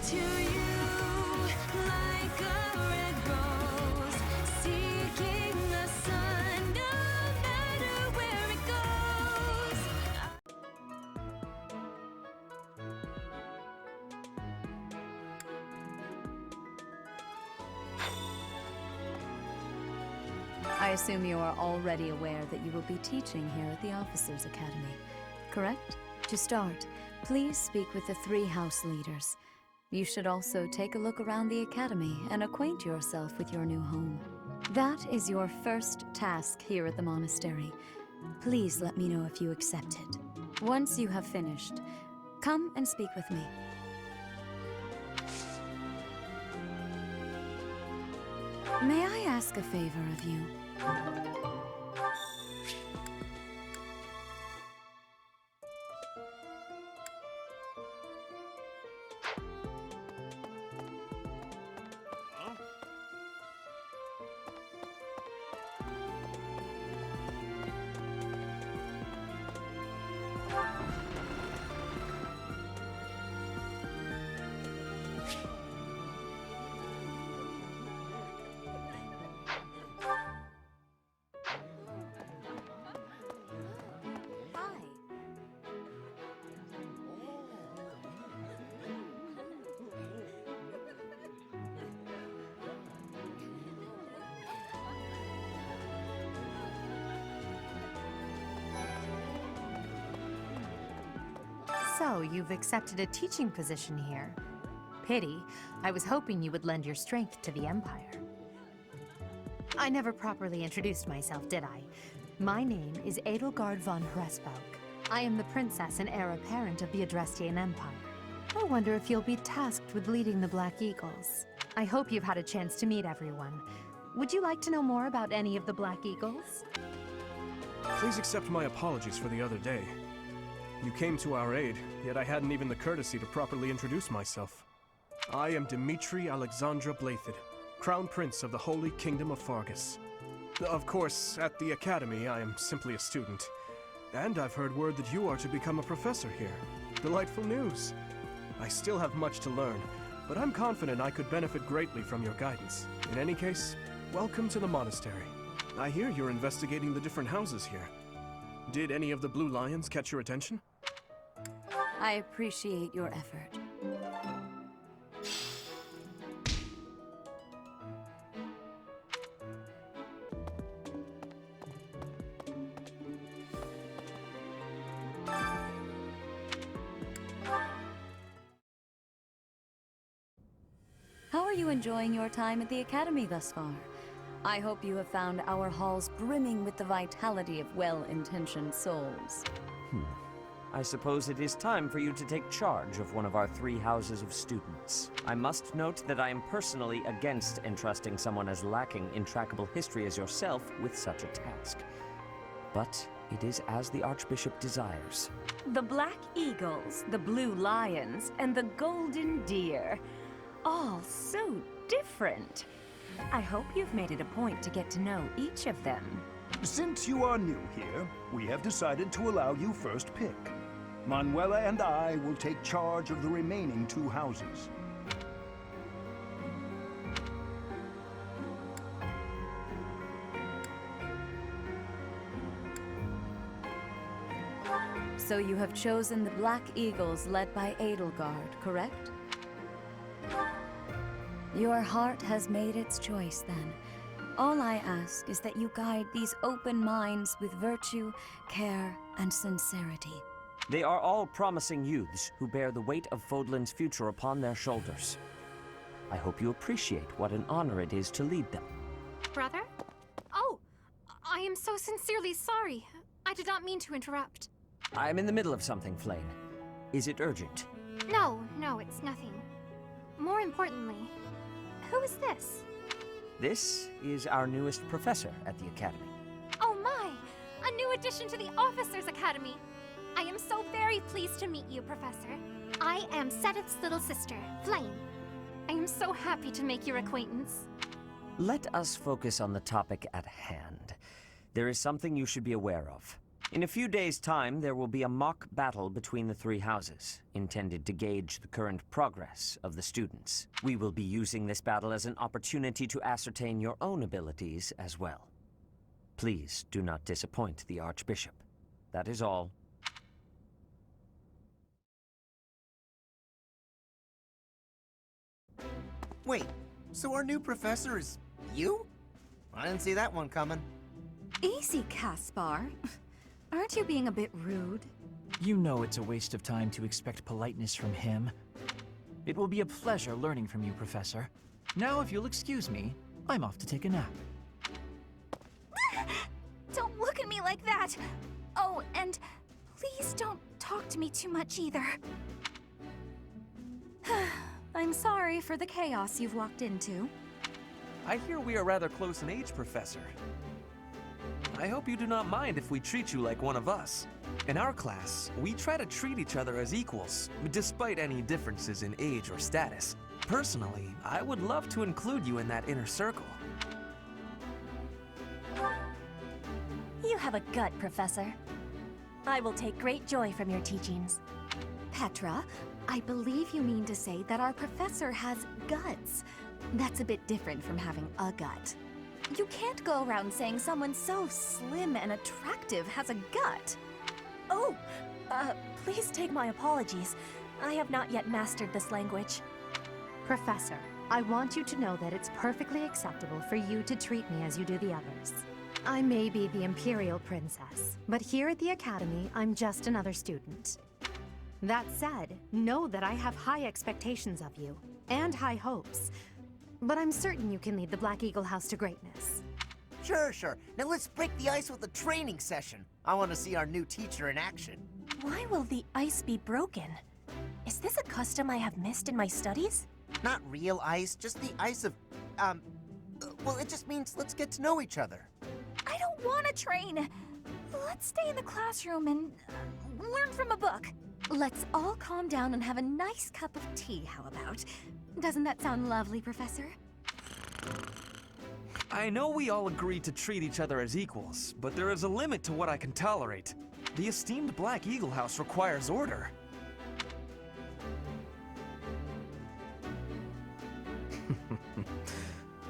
to you like a red rose, seeking the sun no matter where it goes. I assume you are already aware that you will be teaching here at the Officers' Academy, correct? To start, please speak with the 3 house leaders. You should also take a look around the academy and acquaint yourself with your new home. That is your first task here at the monastery. Please let me know if you accept it. Once you have finished, come and speak with me. May I ask a favor of you? So, you've accepted a teaching position here. Pity. I was hoping you would lend your strength to the Empire. I never properly introduced myself, did I? My name is Edelgard von Hresbauk. I am the princess and heir apparent of the Adrestian Empire. I wonder if you'll be tasked with leading the Black Eagles. I hope you've had a chance to meet everyone. Would you like to know more about any of the Black Eagles? Please accept my apologies for the other day. You came to our aid, yet I hadn't even the courtesy to properly introduce myself. I am Dimitri Alexandra Blathid, Crown Prince of the Holy Kingdom of Fargus. Of course, at the Academy, I am simply a student. And I've heard word that you are to become a professor here. Delightful news. I still have much to learn, but I'm confident I could benefit greatly from your guidance. In any case, welcome to the monastery. I hear you're investigating the different houses here. Did any of the Blue Lions catch your attention? I appreciate your effort. How are you enjoying your time at the Academy thus far? I hope you have found our halls brimming with the vitality of well-intentioned souls. I suppose it is time for you to take charge of one of our 3 houses of students. I must note that I am personally against entrusting someone as lacking in trackable history as yourself with such a task. But it is as the Archbishop desires. The Black Eagles, the Blue Lions, and the Golden Deer. All so different. I hope you've made it a point to get to know each of them. Since you are new here, we have decided to allow you first pick. Manuela and I will take charge of the remaining 2 houses. So you have chosen the Black Eagles led by Edelgard, correct? Your heart has made its choice, then. All I ask is that you guide these open minds with virtue, care, and sincerity. They are all promising youths who bear the weight of Fodlan's future upon their shoulders. I hope you appreciate what an honor it is to lead them. Brother? Oh, I am so sincerely sorry. I did not mean to interrupt. I am in the middle of something, Flame. Is it urgent? No, it's nothing. More importantly, who is this? This is our newest professor at the Academy. Oh my! A new addition to the Officers' Academy! I am so very pleased to meet you, Professor. I am Seteth's little sister, Flame. I am so happy to make your acquaintance. Let us focus on the topic at hand. There is something you should be aware of. In a few days' time, there will be a mock battle between the three houses, intended to gauge the current progress of the students. We will be using this battle as an opportunity to ascertain your own abilities as well. Please do not disappoint the Archbishop. That is all. Wait, so our new professor is you? I didn't see that one coming. Easy, Caspar. Aren't you being a bit rude? You know it's a waste of time to expect politeness from him. It will be a pleasure learning from you, Professor. Now, if you'll excuse me, I'm off to take a nap. Don't look at me like that! Oh, and please don't talk to me too much either. I'm sorry for the chaos you've walked into. I hear we are rather close in age, Professor. I hope you do not mind if we treat you like one of us. In our class, we try to treat each other as equals, despite any differences in age or status. Personally, I would love to include you in that inner circle. You have a gut, Professor. I will take great joy from your teachings. Petra, I believe you mean to say that our professor has guts. That's a bit different from having a gut. You can't go around saying someone so slim and attractive has a gut. Oh, please take my apologies. I have not yet mastered this language. Professor, I want you to know that it's perfectly acceptable for you to treat me as you do the others. I may be the Imperial Princess, but here at the Academy, I'm just another student. That said, know that I have high expectations of you, and high hopes. But I'm certain you can lead the Black Eagle House to greatness. Sure. Now let's break the ice with a training session. I want to see our new teacher in action. Why will the ice be broken? Is this a custom I have missed in my studies? Not real ice, just the ice of, well, it just means let's get to know each other. I don't want to train. Let's stay in the classroom and learn from a book. Let's all calm down and have a nice cup of tea, how about? Doesn't that sound lovely, Professor? I know we all agree to treat each other as equals, but there is a limit to what I can tolerate. The esteemed Black Eagle House requires order.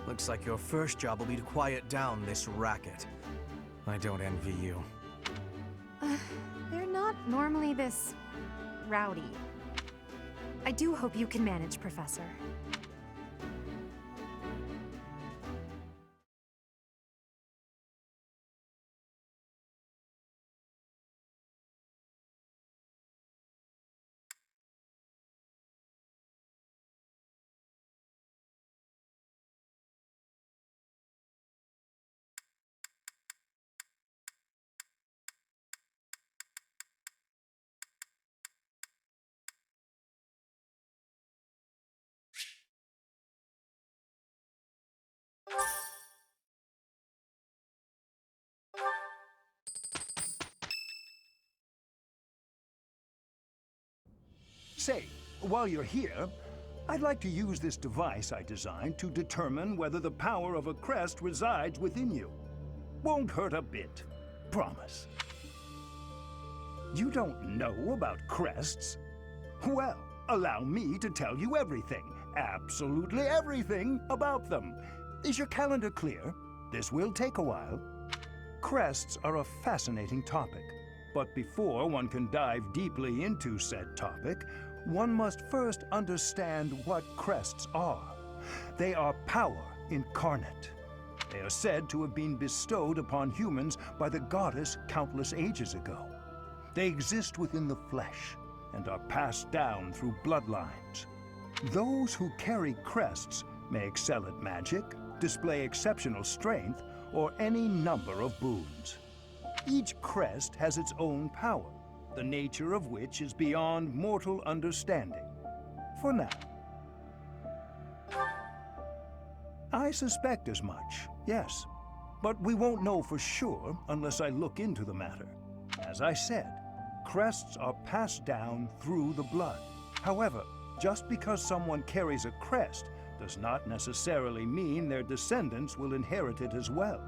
Looks like your first job will be to quiet down this racket. I don't envy you. They're not normally this rowdy. I do hope you can manage, Professor. Say, while you're here, I'd like to use this device I designed to determine whether the power of a crest resides within you. Won't hurt a bit. Promise. You don't know about crests? Well, allow me to tell you everything, absolutely everything about them. Is your calendar clear? This will take a while. Crests are a fascinating topic, but before one can dive deeply into said topic, one must first understand what crests are. They are power incarnate. They are said to have been bestowed upon humans by the goddess countless ages ago. They exist within the flesh and are passed down through bloodlines. Those who carry crests may excel at magic, display exceptional strength, or any number of boons. Each crest has its own power, the nature of which is beyond mortal understanding. For now. I suspect as much, yes. But we won't know for sure unless I look into the matter. As I said, crests are passed down through the blood. However, just because someone carries a crest does not necessarily mean their descendants will inherit it as well.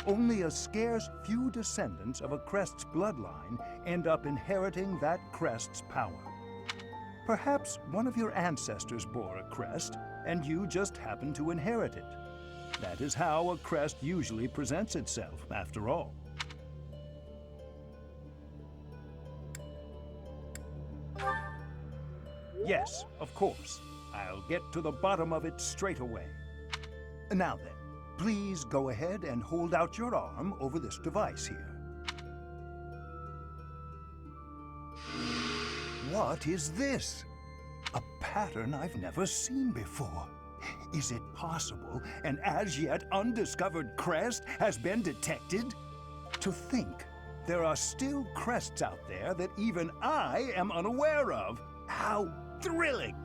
Only a scarce few descendants of a crest's bloodline end up inheriting that crest's power. Perhaps one of your ancestors bore a crest, and you just happen to inherit it. That is how a crest usually presents itself, after all. Yes, of course. I'll get to the bottom of it straight away. Now then, please go ahead and hold out your arm over this device here. What is this? A pattern I've never seen before. Is it possible an as-yet undiscovered crest has been detected? To think there are still crests out there that even I am unaware of. How thrilling!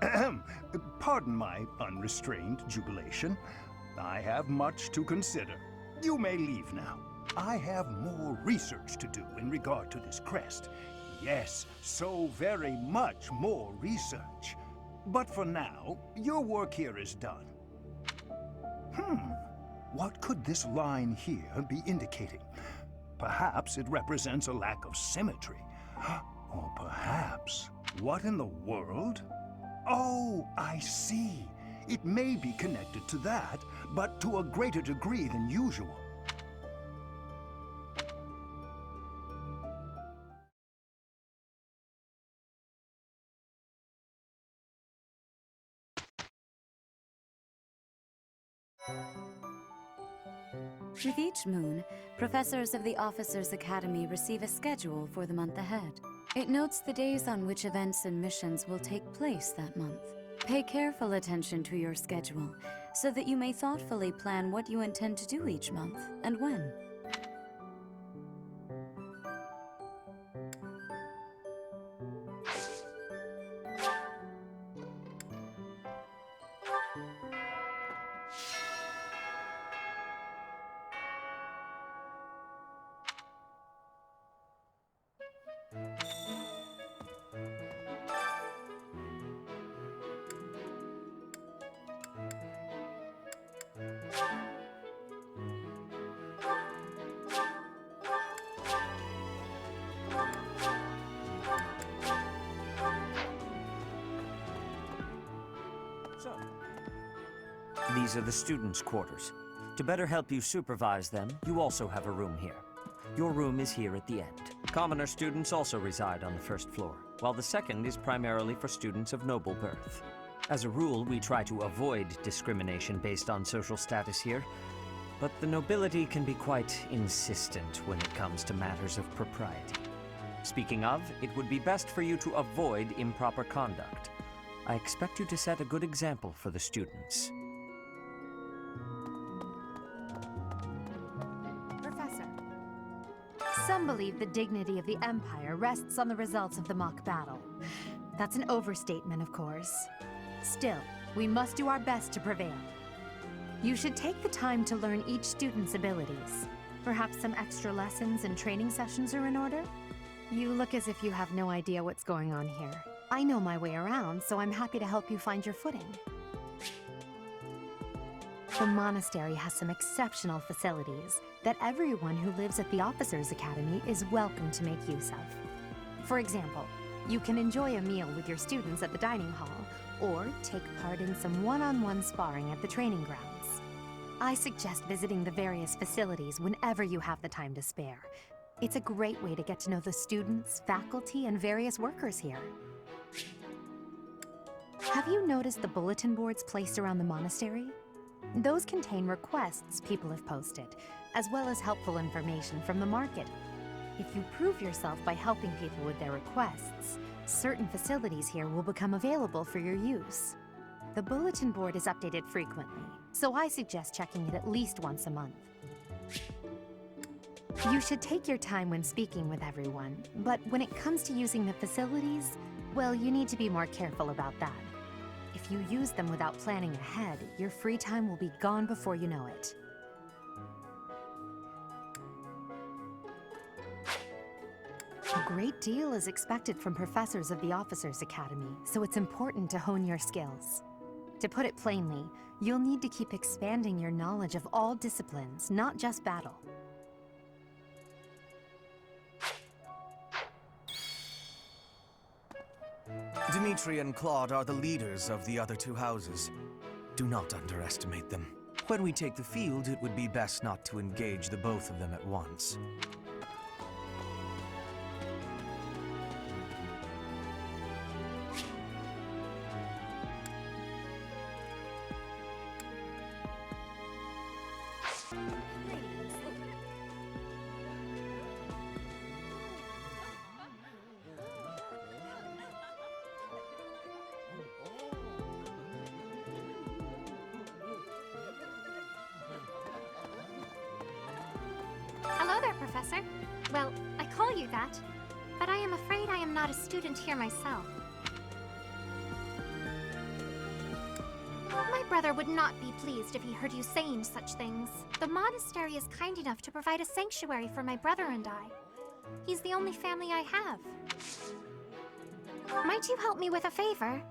Ahem. Pardon my unrestrained jubilation. I have much to consider. You may leave now. I have more research to do in regard to this crest. Yes, so very much more research. But for now, your work here is done. What could this line here be indicating? Perhaps it represents a lack of symmetry. Or perhaps... What in the world? Oh, I see. It may be connected to that, but to a greater degree than usual. With each moon, professors of the Officers' Academy receive a schedule for the month ahead. It notes the days on which events and missions will take place that month. Pay careful attention to your schedule, so that you may thoughtfully plan what you intend to do each month, and when. These are the students' quarters. To better help you supervise them, you also have a room here. Your room is here at the end. Commoner students also reside on the first floor, while the second is primarily for students of noble birth. As a rule, we try to avoid discrimination based on social status here, but the nobility can be quite insistent when it comes to matters of propriety. Speaking of, it would be best for you to avoid improper conduct. I expect you to set a good example for the students. Professor, some believe the dignity of the Empire rests on the results of the mock battle. That's an overstatement, of course. Still, we must do our best to prevail. You should take the time to learn each student's abilities. Perhaps some extra lessons and training sessions are in order? You look as if you have no idea what's going on here. I know my way around, so I'm happy to help you find your footing. The monastery has some exceptional facilities that everyone who lives at the Officers' Academy is welcome to make use of. For example, you can enjoy a meal with your students at the dining hall, or take part in some one-on-one sparring at the training grounds. I suggest visiting the various facilities whenever you have the time to spare. It's a great way to get to know the students, faculty, and various workers here. Have you noticed the bulletin boards placed around the monastery? Those contain requests people have posted, as well as helpful information from the market. If you prove yourself by helping people with their requests, certain facilities here will become available for your use. The bulletin board is updated frequently, so I suggest checking it at least once a month. You should take your time when speaking with everyone, but when it comes to using the facilities, well, you need to be more careful about that. If you use them without planning ahead, your free time will be gone before you know it. A great deal is expected from professors of the Officers' Academy, so it's important to hone your skills. To put it plainly, you'll need to keep expanding your knowledge of all disciplines, not just battle. Dimitri and Claude are the leaders of the other two houses. Do not underestimate them. When we take the field, it would be best not to engage the both of them at once. Hello there, Professor. Well, I call you that, but I am afraid I am not a student here myself. My brother would not be pleased if he heard you saying such things. The monastery is kind enough to provide a sanctuary for my brother and I. He's the only family I have. Might you help me with a favor?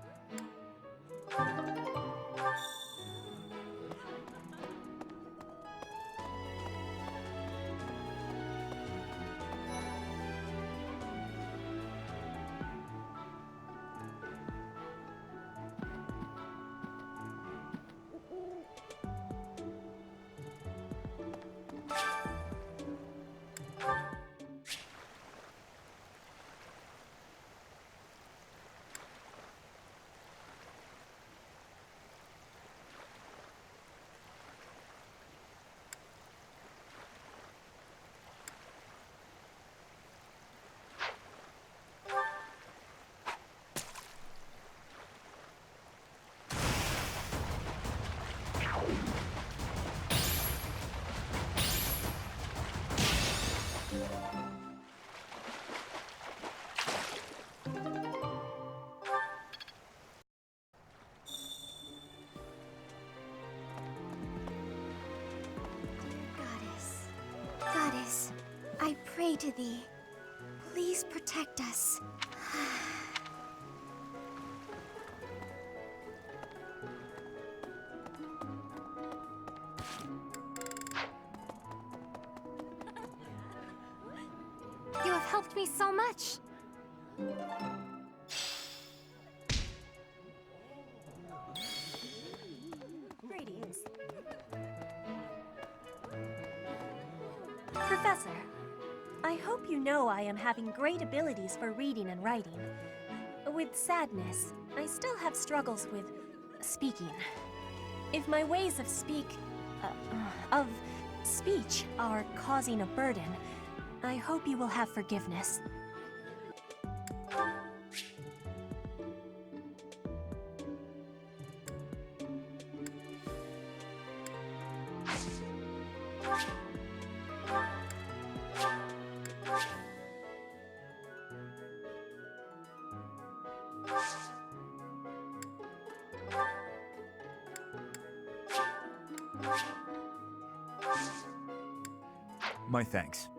Goddess, I pray to thee. Please protect us. You have helped me so much. Greetings. Professor, I hope you know I am having great abilities for reading and writing. With sadness, I still have struggles with speaking. If my ways of speech are causing a burden, I hope you will have forgiveness. My thanks.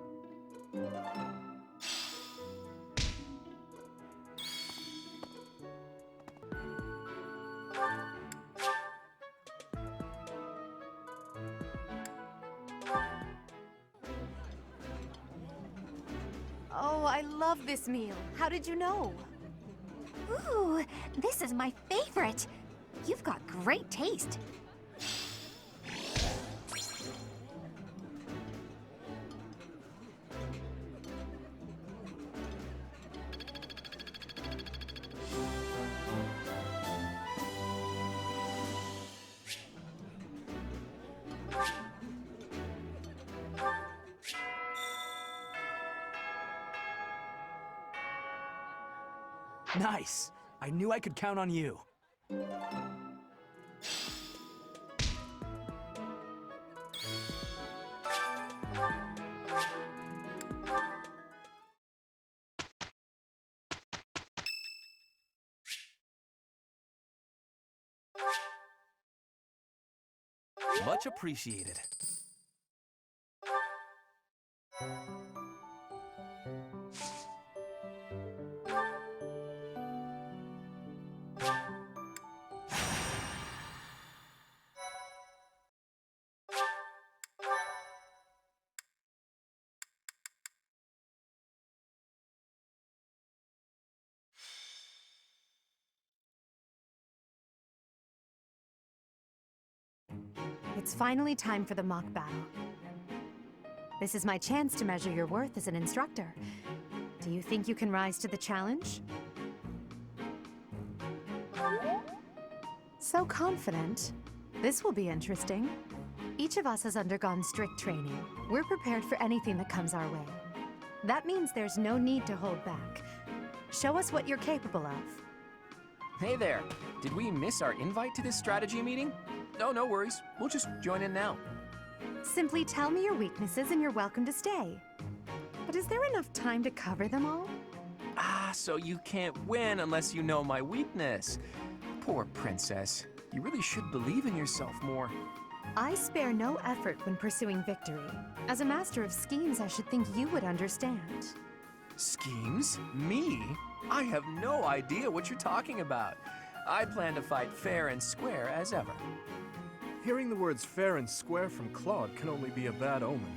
Oh, I love this meal. How did you know? Ooh, this is my favorite. You've got great taste. Nice! I knew I could count on you. Much appreciated. It's finally time for the mock battle. This is my chance to measure your worth as an instructor. Do you think you can rise to the challenge? So confident. This will be interesting. Each of us has undergone strict training. We're prepared for anything that comes our way. That means there's no need to hold back. Show us what you're capable of. Hey there! Did we miss our invite to this strategy meeting? No, no worries. We'll just join in now. Simply tell me your weaknesses and you're welcome to stay. But is there enough time to cover them all? Ah, so you can't win unless you know my weakness. Poor princess. You really should believe in yourself more. I spare no effort when pursuing victory. As a master of schemes, I should think you would understand. Schemes? Me? I have no idea what you're talking about. I plan to fight fair and square as ever. Hearing the words fair and square from Claude can only be a bad omen.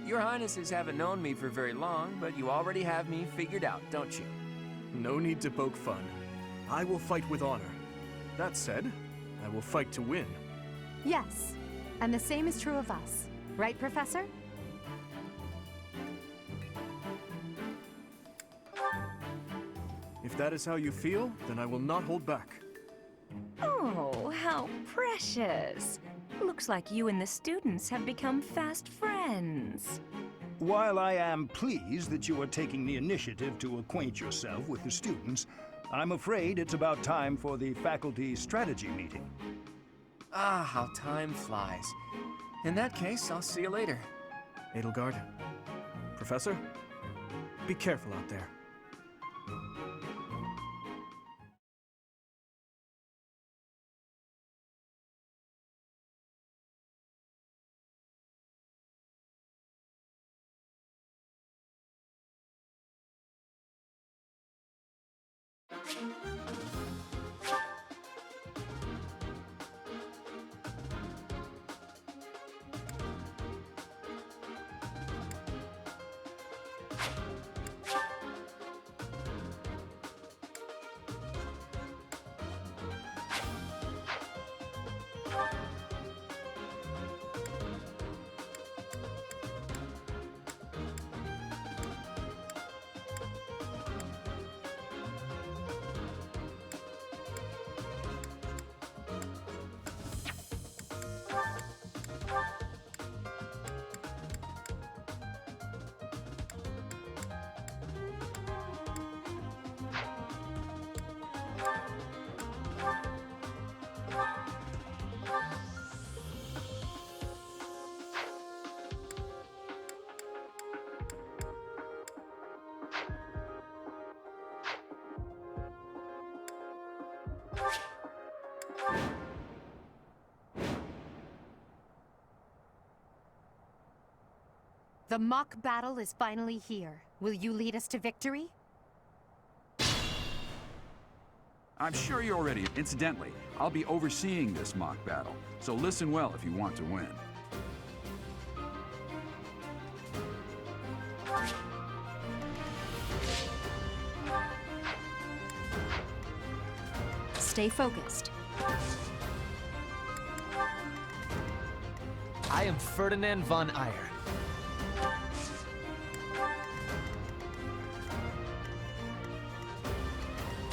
Your Highnesses haven't known me for very long, but you already have me figured out, don't you? No need to poke fun. I will fight with honor. That said, I will fight to win. Yes, and the same is true of us. Right, Professor? If that is how you feel, then I will not hold back. Oh, how precious. Looks like you and the students have become fast friends. While I am pleased that you are taking the initiative to acquaint yourself with the students, I'm afraid it's about time for the faculty strategy meeting. Ah, how time flies. In that case, I'll see you later. Edelgard, Professor, be careful out there. The mock battle is finally here. Will you lead us to victory? I'm sure you're ready. Incidentally, I'll be overseeing this mock battle, so listen well if you want to win. Stay focused. I am Ferdinand von Eyre.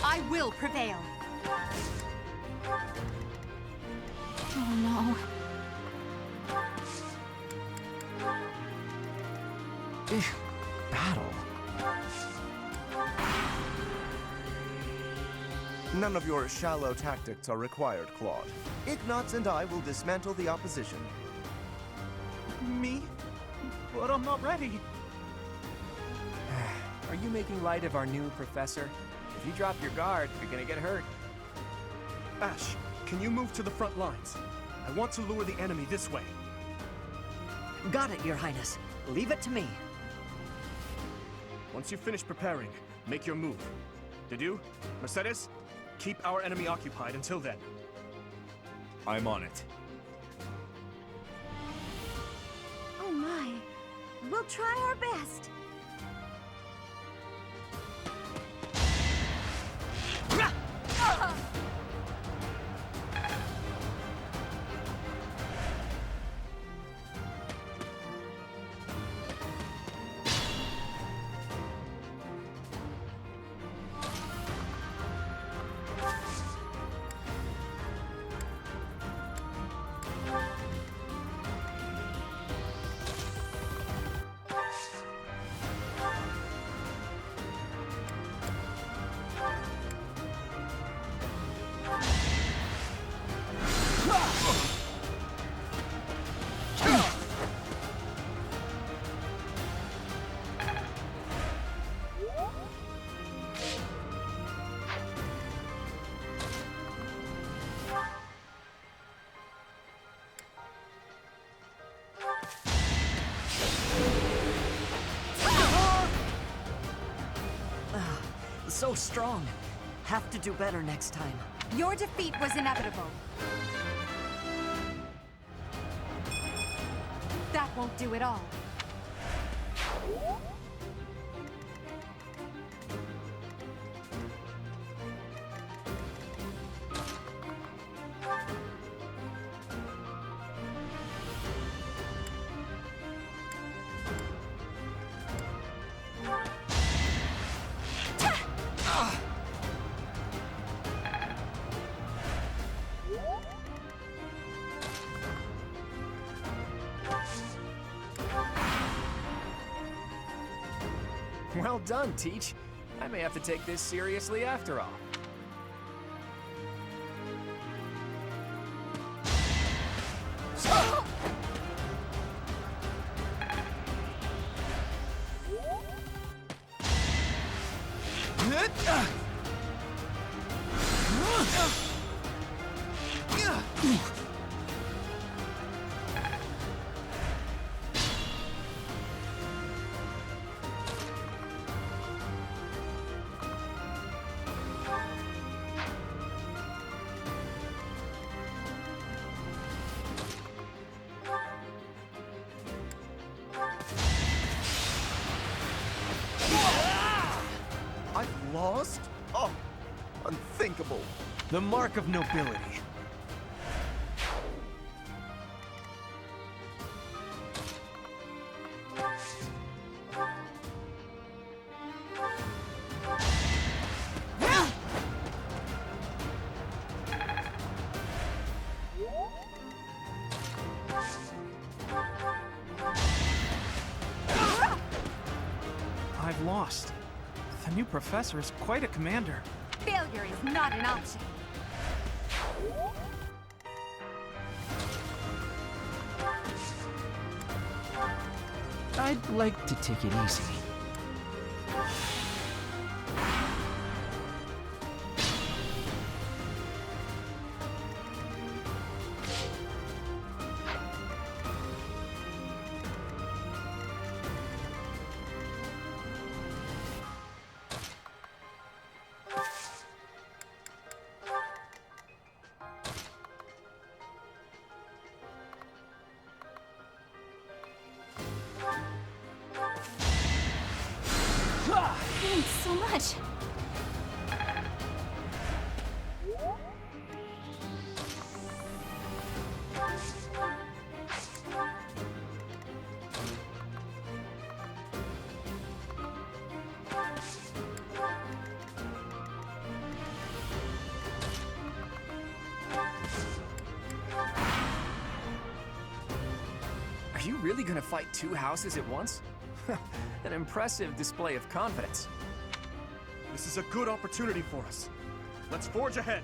I will prevail. Oh no. Battle? None of your shallow tactics are required, Claude. Ignatz and I will dismantle the opposition. Me? But I'm not ready. Are you making light of our new professor? If you drop your guard, you're gonna get hurt. Ash, can you move to the front lines? I want to lure the enemy this way. Got it, Your Highness. Leave it to me. Once you finish preparing, make your move. Dedu, Mercedes, keep our enemy occupied until then. I'm on it. Oh my. We'll try our best. so strong. Have to do better next time. Your defeat was inevitable. That won't do it all. Well done, Teach. I may have to take this seriously after all. I've lost? Oh, unthinkable. The mark of nobility. I've lost. The new professor is quite a commander. Failure is not an option. I'd like to take it easy. Thanks so much. Are you really gonna fight two houses at once? An impressive display of confidence. This is a good opportunity for us. Let's forge ahead.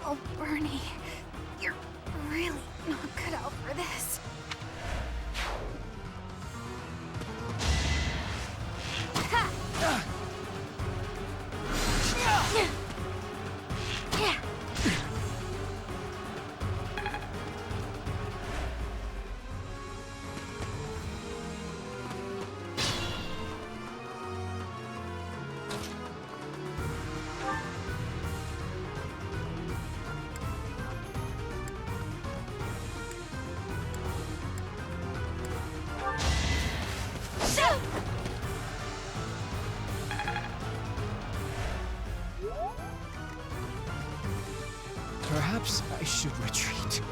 Oh, Bernie, you're really not cut out for this. Perhaps I should retreat.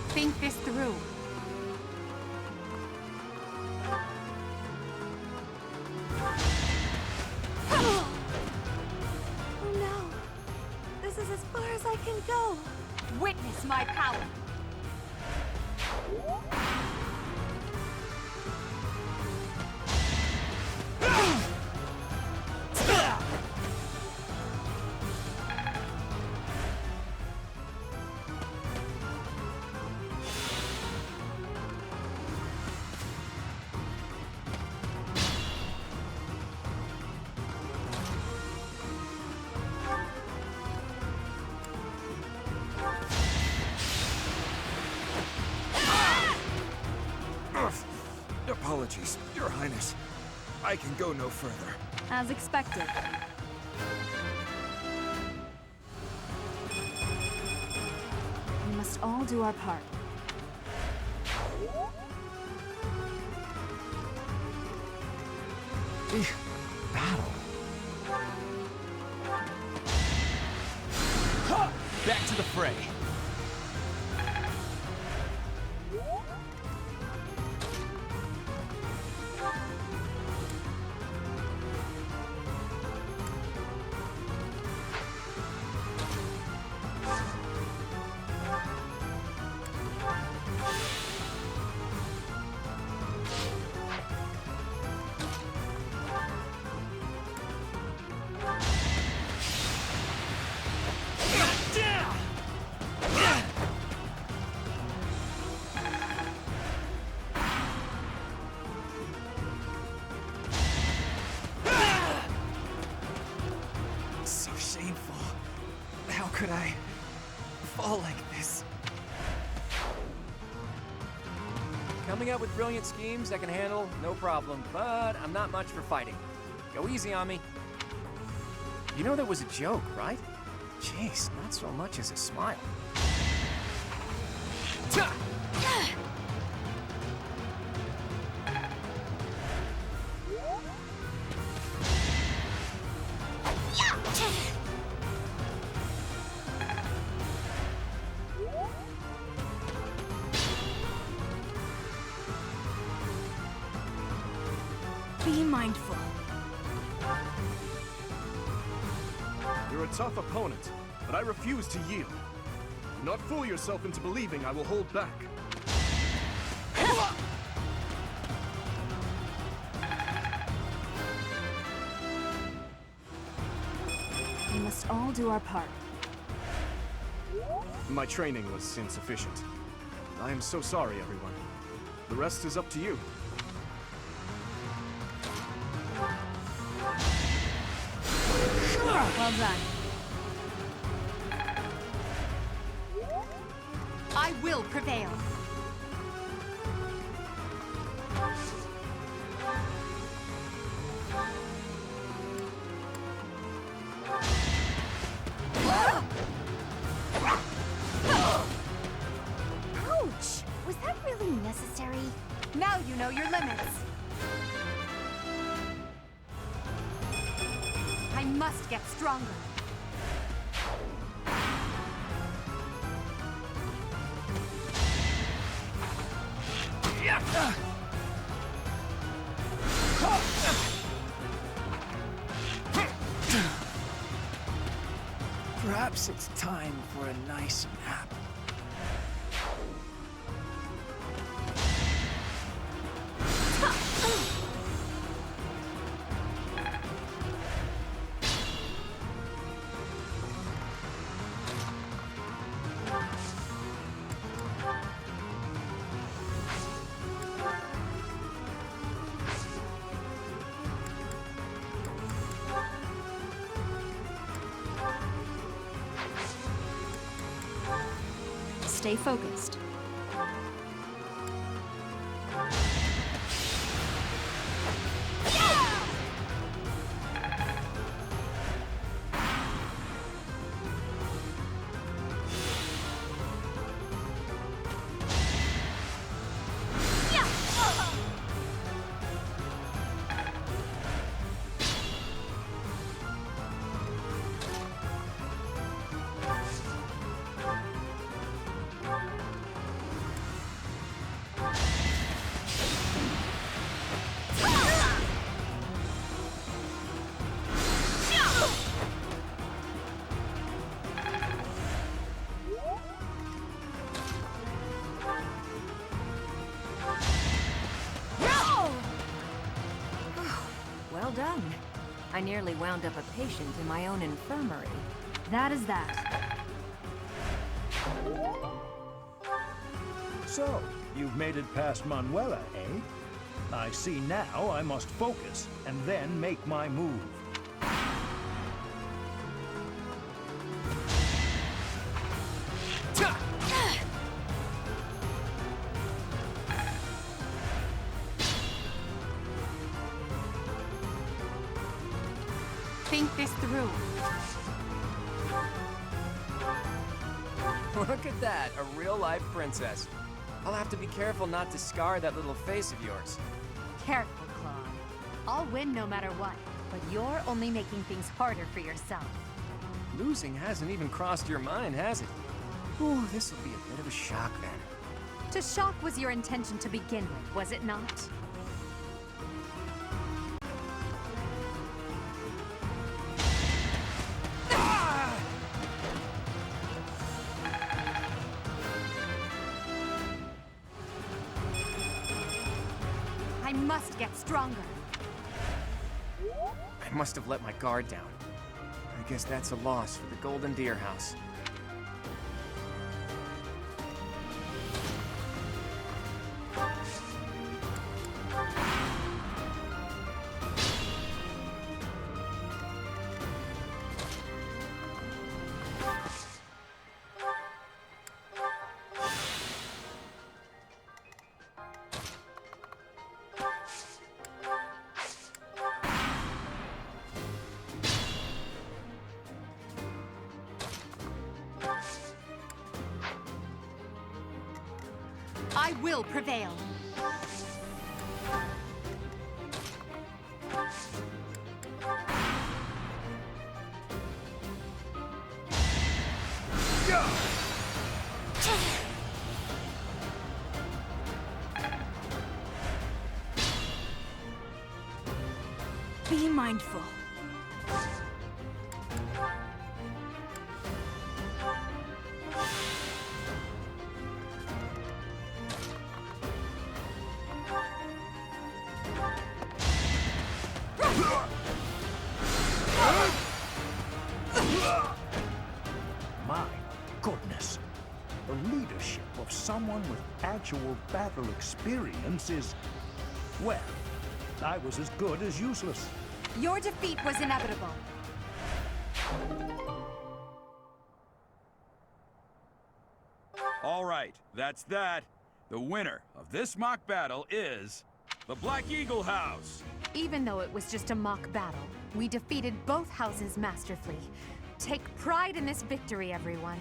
Think this through. Oh no! This is as far as I can go. Witness my power. Apologies, Your Highness. I can go no further. As expected. We must all do our part. Battle. Back to the fray. So shameful. How could I fall like this? Coming up with brilliant schemes I can handle, no problem, but I'm not much for fighting. Go easy on me. You know that was a joke, right? Jeez, not so much as a smile. Ta! Be mindful. You're a tough opponent, but I refuse to yield. Do not fool yourself into believing I will hold back. We must all do our part. My training was insufficient. I am so sorry, everyone. The rest is up to you. Well done. I will prevail. Ouch! Was that really necessary? Now you know your limits. I must get stronger. Perhaps it's time for a nice nap. Stay focused. Well done. I nearly wound up a patient in my own infirmary. That is that. So, you've made it past Manuela, eh? I see now I must focus, and then make my move. Think this through. Look at that, a real-life princess. I'll have to be careful not to scar that little face of yours. Careful, Claude. I'll win no matter what, but you're only making things harder for yourself. Losing hasn't even crossed your mind, has it? Ooh, this will be a bit of a shock then. To shock was your intention to begin with, was it not? I must get stronger. I must have let my guard down. I guess that's a loss for the Golden Deer House. I will prevail. Be mindful. My goodness. The leadership of someone with actual battle experience is... well, I was as good as useless. Your defeat was inevitable. All right, that's that. The winner of this mock battle is the Black Eagle House. Even though it was just a mock battle, we defeated both houses masterfully. Take pride in this victory, everyone.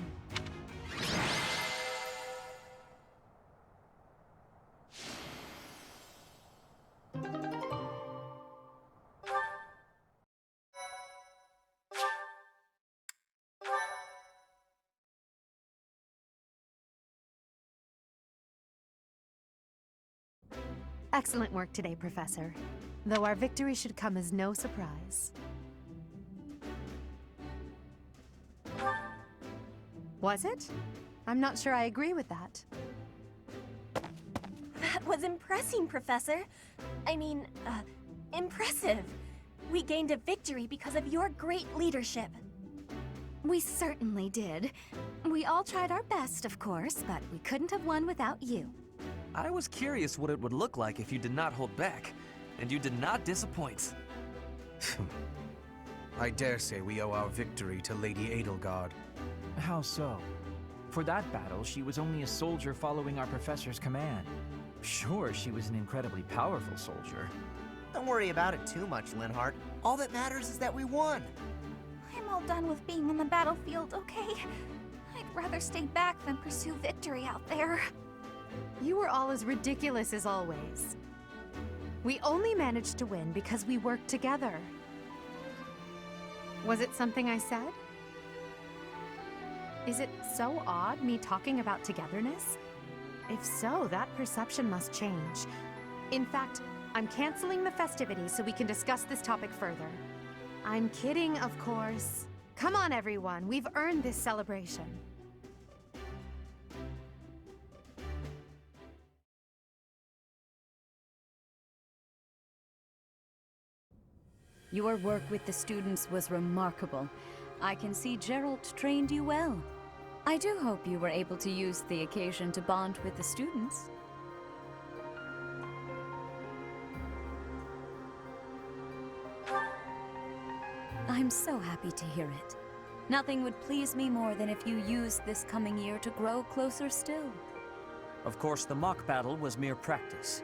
Excellent work today, Professor. Though our victory should come as no surprise. Was it? I'm not sure I agree with that. That was impressing, Professor. I mean, impressive. We gained a victory because of your great leadership. We certainly did. We all tried our best, of course, but we couldn't have won without you. I was curious what it would look like if you did not hold back, and you did not disappoint. I dare say we owe our victory to Lady Edelgard. How so? For that battle, she was only a soldier following our professor's command. Sure, she was an incredibly powerful soldier. Don't worry about it too much, Linhardt. All that matters is that we won. I'm all done with being on the battlefield, okay? I'd rather stay back than pursue victory out there. You were all as ridiculous as always. We only managed to win because we worked together. Was it something I said? Is it so odd, me talking about togetherness? If so, that perception must change. In fact, I'm canceling the festivities so we can discuss this topic further. I'm kidding, of course. Come on, everyone. We've earned this celebration. Your work with the students was remarkable. I can see Gerald trained you well. I do hope you were able to use the occasion to bond with the students. I'm so happy to hear it. Nothing would please me more than if you used this coming year to grow closer still. Of course, the mock battle was mere practice.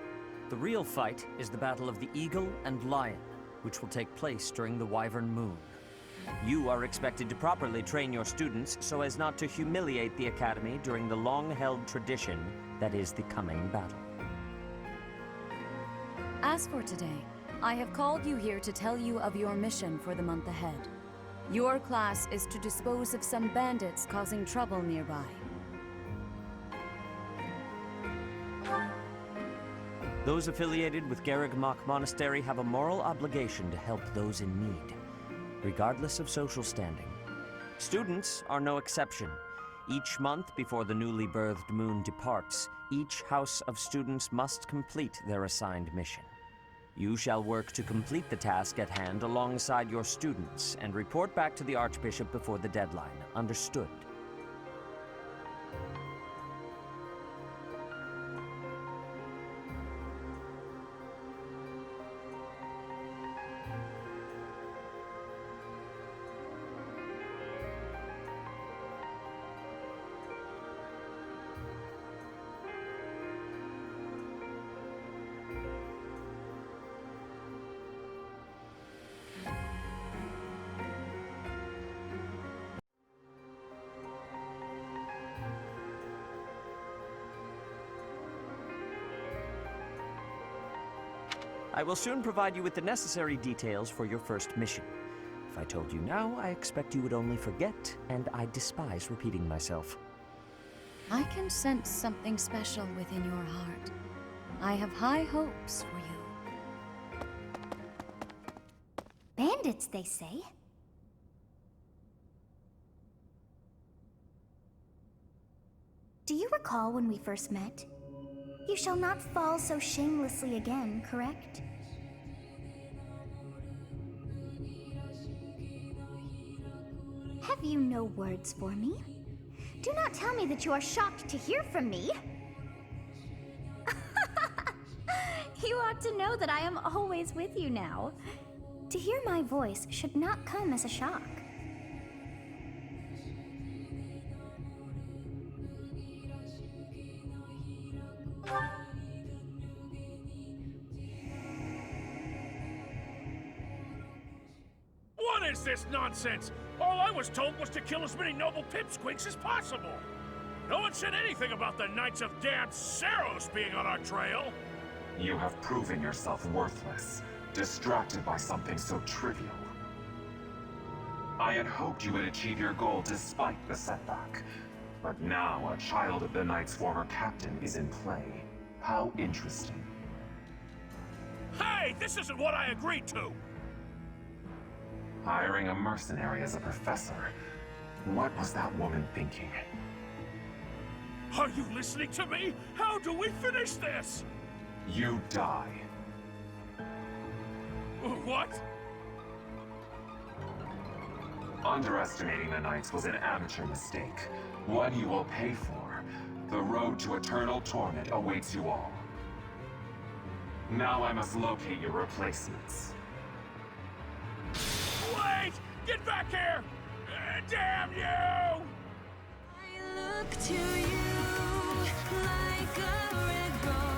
The real fight is the Battle of the Eagle and Lion, which will take place during the Wyvern Moon. You are expected to properly train your students so as not to humiliate the Academy during the long-held tradition that is the coming battle. As for today, I have called you here to tell you of your mission for the month ahead. Your class is to dispose of some bandits causing trouble nearby. Those affiliated with Garrigmach Monastery have a moral obligation to help those in need, regardless of social standing. Students are no exception. Each month before the newly birthed moon departs, each house of students must complete their assigned mission. You shall work to complete the task at hand alongside your students and report back to the Archbishop before the deadline. Understood? I will soon provide you with the necessary details for your first mission. If I told you now, I expect you would only forget, and I despise repeating myself. I can sense something special within your heart. I have high hopes for you. Bandits, they say? Do you recall when we first met? You shall not fall so shamelessly again, correct? Have you no words for me? Do not tell me that you are shocked to hear from me. You ought to know that I am always with you now. To hear my voice should not come as a shock. What is this nonsense? All I was told was to kill as many noble pipsqueaks as possible. No one said anything about the Knights of Damned Saros being on our trail. You have proven yourself worthless, distracted by something so trivial. I had hoped you would achieve your goal despite the setback. But now a child of the Knight's former captain is in play. How interesting. Hey, this isn't what I agreed to! Hiring a mercenary as a professor. What was that woman thinking? Are you listening to me? How do we finish this? You die. What? Underestimating the Knights was an amateur mistake. One you will pay for. The road to eternal torment awaits you all. Now I must locate your replacements. Wait! Get back here! Damn you! I look to you like a red rose.